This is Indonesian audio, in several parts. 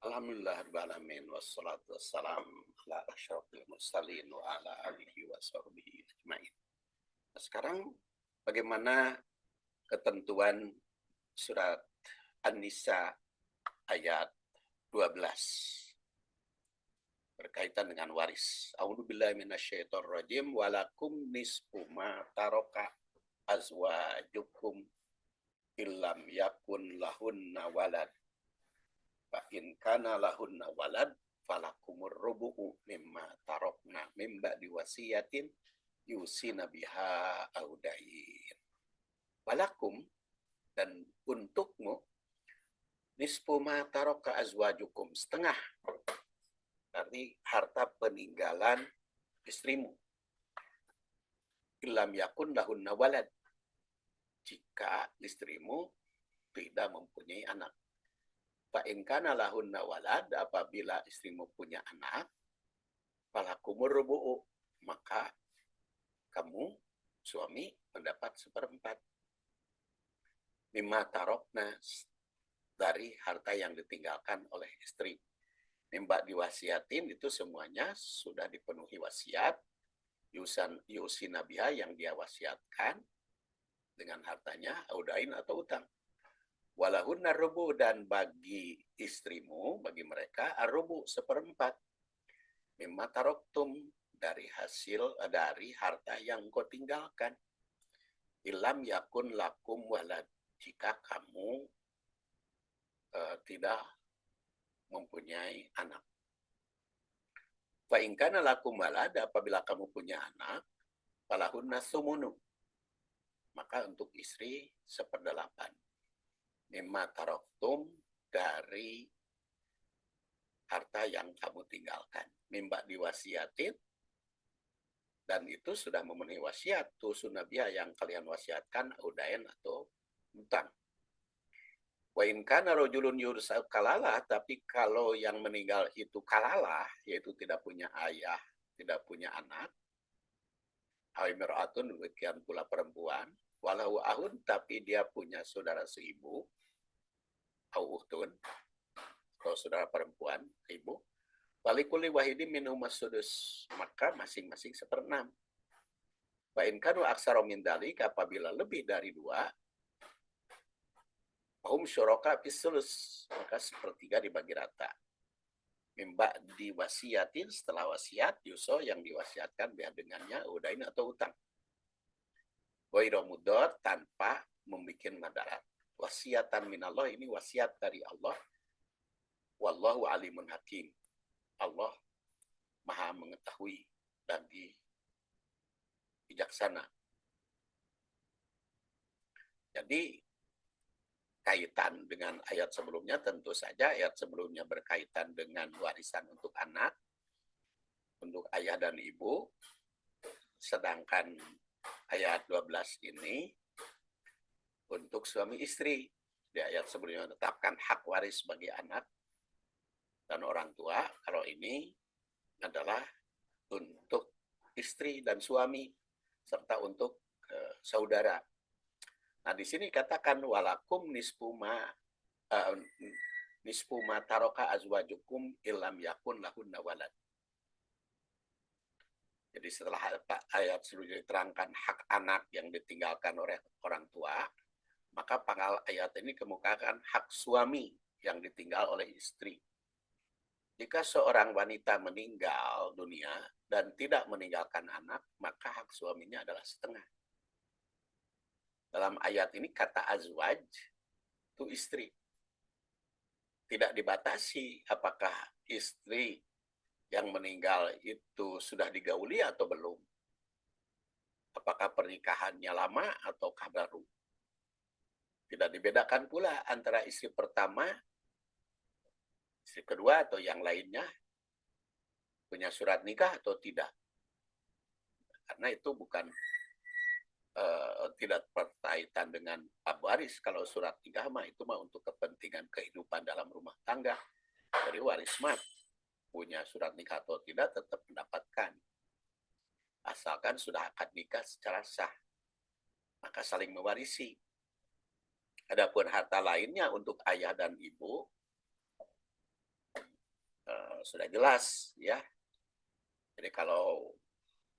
Alhamdulillah rabbil alamin wassalatu wassalam ala asyrofil mursalin wa ala alihi wa sahbihi ajmain. Nah, sekarang bagaimana ketentuan surat An-Nisa ayat 12 berkaitan dengan waris. A'udzubillahi minasyaitonir rajim walakum nisfu ma taraka azwajukum illam yakun lahunna walad. Fa in kana lahunna walad falakumur rubu'u mimma tarokna mimba diwasiyatin yusina biha audain. Walakum, dan untukmu, nisfu ma taroka azwajukum, setengah dari harta peninggalan istrimu. Ilam yakun lahunna walad, jika istrimu tidak mempunyai anak. Fa'in kana lahunna walad, apabila istrimu punya anak, falakumur rubu'u, maka kamu, suami, mendapat seperempat. Mimma tarokna, dari harta yang ditinggalkan oleh istri. Mimba diwasiatin, itu semuanya sudah dipenuhi wasiat. Yusina biha, yang dia wasiatkan dengan hartanya, audain atau utang. Walahunna rubu, dan bagi istrimu, bagi mereka, arubu, seperempat. Mimma taroktum, dari harta yang kau tinggalkan. Ilam yakun lakum walad, jika kamu tidak mempunyai anak. Fa in kana lakum walad, apabila kamu punya anak, falahunna sumunu, maka untuk istri 1/8. Mimma taroktum, dari harta yang kamu tinggalkan. Mimba diwasiatin, dan itu sudah memenuhi wasiat. Tuh sunabia, yang kalian wasiatkan, udain atau utang. Wa in kana rajulun yursa kalalah, tapi kalau yang meninggal itu kalalah, yaitu tidak punya ayah, tidak punya anak, aw imra'atun, demikian pula perempuan, walau ahun, tapi dia punya saudara seibu, au uhtun, atau saudara perempuan, ibu, walikuli wahidi minhum as-sudus, maka masing-masing 1/6. Wa in kanu aksara min dalik, apabila lebih dari 2, hum syuraka fisulus, maka 1/3 dibagi rata. Mimba diwasiatin, setelah wasiat, yuso, yang diwasiatkan biar dengannya, udain atau utang. Wairo mudor, tanpa membuat madarat. Wasiatan minallah, ini wasiat dari Allah. Wallahu alimun hakim, Allah maha mengetahui dan bijaksana. Jadi kaitan dengan ayat sebelumnya, tentu saja ayat sebelumnya berkaitan dengan warisan untuk anak, untuk ayah dan ibu, sedangkan ayat 12 ini untuk suami istri. Di ayat sebelumnya menetapkan hak waris bagi anak dan orang tua. Kalau ini adalah untuk istri dan suami, serta untuk saudara. Nah, di sini katakan walakum nisfu ma taroka azwajukum illam yakun lahunna walad. Jadi setelah ayat sebelumnya diterangkan hak anak yang ditinggalkan oleh orang tua, maka pangkal ayat ini kemukakan hak suami yang ditinggal oleh istri. Jika seorang wanita meninggal dunia dan tidak meninggalkan anak, maka hak suaminya adalah setengah. Dalam ayat ini kata azwaj itu istri. Tidak dibatasi apakah istri yang meninggal itu sudah digauli atau belum. Apakah pernikahannya lama ataukah baru. Tidak dibedakan pula antara istri pertama, istri kedua, atau yang lainnya punya surat nikah atau tidak. Karena itu bukan tidak berkaitan dengan waris. Kalau surat nikah mah itu mah untuk kepentingan kehidupan dalam rumah tangga. Dari waris mah punya surat nikah atau tidak tetap mendapatkan. Asalkan sudah akad nikah secara sah, maka saling mewarisi. Adapun harta lainnya untuk ayah dan ibu, sudah jelas ya. Jadi kalau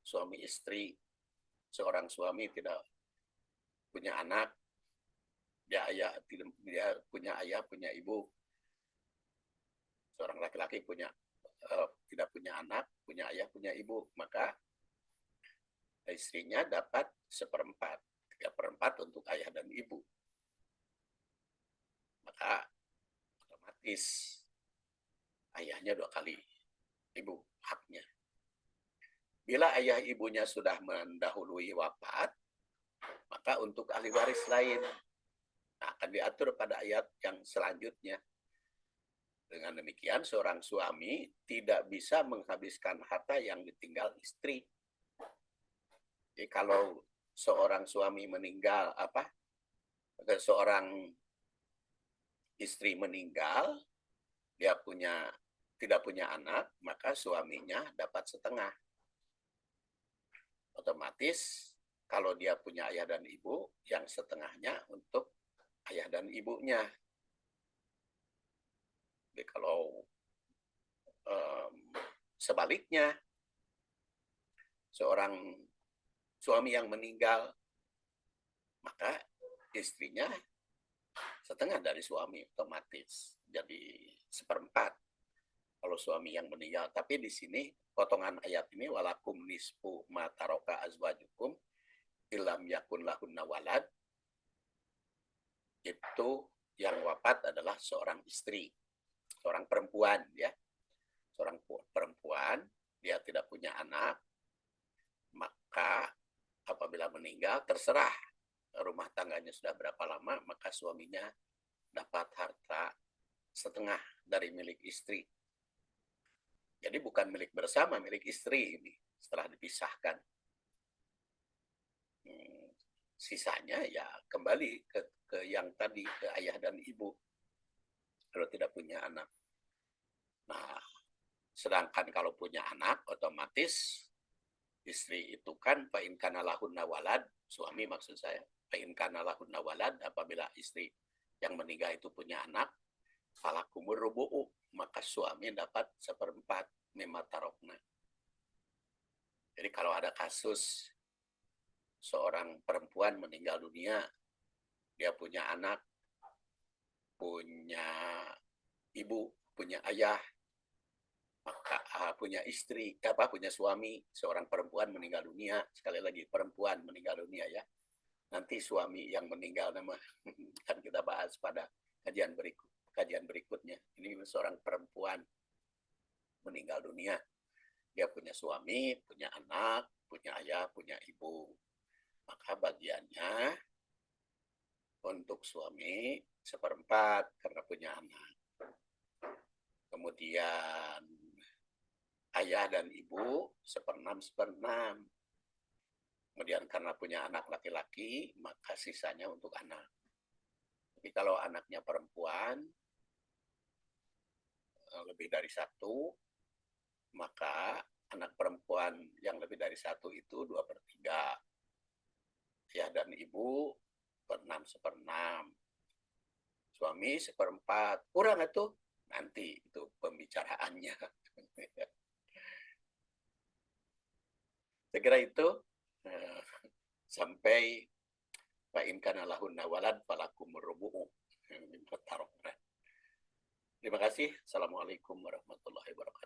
suami istri, seorang suami tidak punya anak, dia punya ayah, punya ibu, seorang laki-laki tidak punya anak, punya ayah, punya ibu, maka istrinya dapat 1/4, 3/4 untuk ayah dan ibu. Maka otomatis ayahnya 2 kali ibu haknya. Bila ayah ibunya sudah mendahului wafat, maka untuk ahli waris lain akan diatur pada ayat yang selanjutnya. Dengan demikian, seorang suami tidak bisa menghabiskan harta yang ditinggal istri. Jadi kalau seorang suami meninggal, seorang istri meninggal, dia tidak punya anak, maka suaminya dapat setengah. Otomatis kalau dia punya ayah dan ibu, yang setengahnya untuk ayah dan ibunya. Jadi kalau sebaliknya, seorang suami yang meninggal, maka istrinya setengah dari suami otomatis. Jadi 1/4 kalau suami yang meninggal. Tapi di sini potongan ayat ini walakum nisfu ma taraka azwajukum illam yakun lahunna walad, itu yang wafat adalah seorang istri, seorang perempuan ya. Seorang perempuan, dia tidak punya anak, maka apabila meninggal terserah rumah tangganya sudah berapa lama, maka suaminya dapat harta setengah dari milik istri. Jadi bukan milik bersama, milik istri ini setelah dipisahkan. Sisanya ya kembali ke yang tadi, ke ayah dan ibu kalau tidak punya anak. Nah, sedangkan kalau punya anak, otomatis istri itu kan fa in kana lahunna walad, suami maksud saya, fa in kana lahunna walad, apabila istri yang meninggal itu punya anak, falakumur rubu'u, maka suami dapat 1/4 mimma tarokna. Jadi kalau ada kasus seorang perempuan meninggal dunia, dia punya anak, punya ibu, punya ayah, maka punya istri, punya suami, seorang perempuan meninggal dunia, sekali lagi perempuan meninggal dunia ya. Nanti suami yang meninggal nama kan kita bahas pada kajian berikutnya. Ini seorang perempuan meninggal dunia. Dia punya suami, punya anak, punya ayah, punya ibu. Maka bagiannya untuk suami 1/4 karena punya anak. Kemudian ayah dan ibu 1/6. Kemudian karena punya anak laki-laki, maka sisanya untuk anak. Tapi kalau anaknya perempuan lebih dari 1, maka anak perempuan yang lebih dari 1 itu 2/3. Ayah dan ibu 1/6. Suami 1/4. Kurang itu nanti itu pembicaraannya. Saya kira itu sampai fa in kana lahunna walad falakumur rubu'u. Terima kasih. Assalamualaikum warahmatullahi wabarakatuh.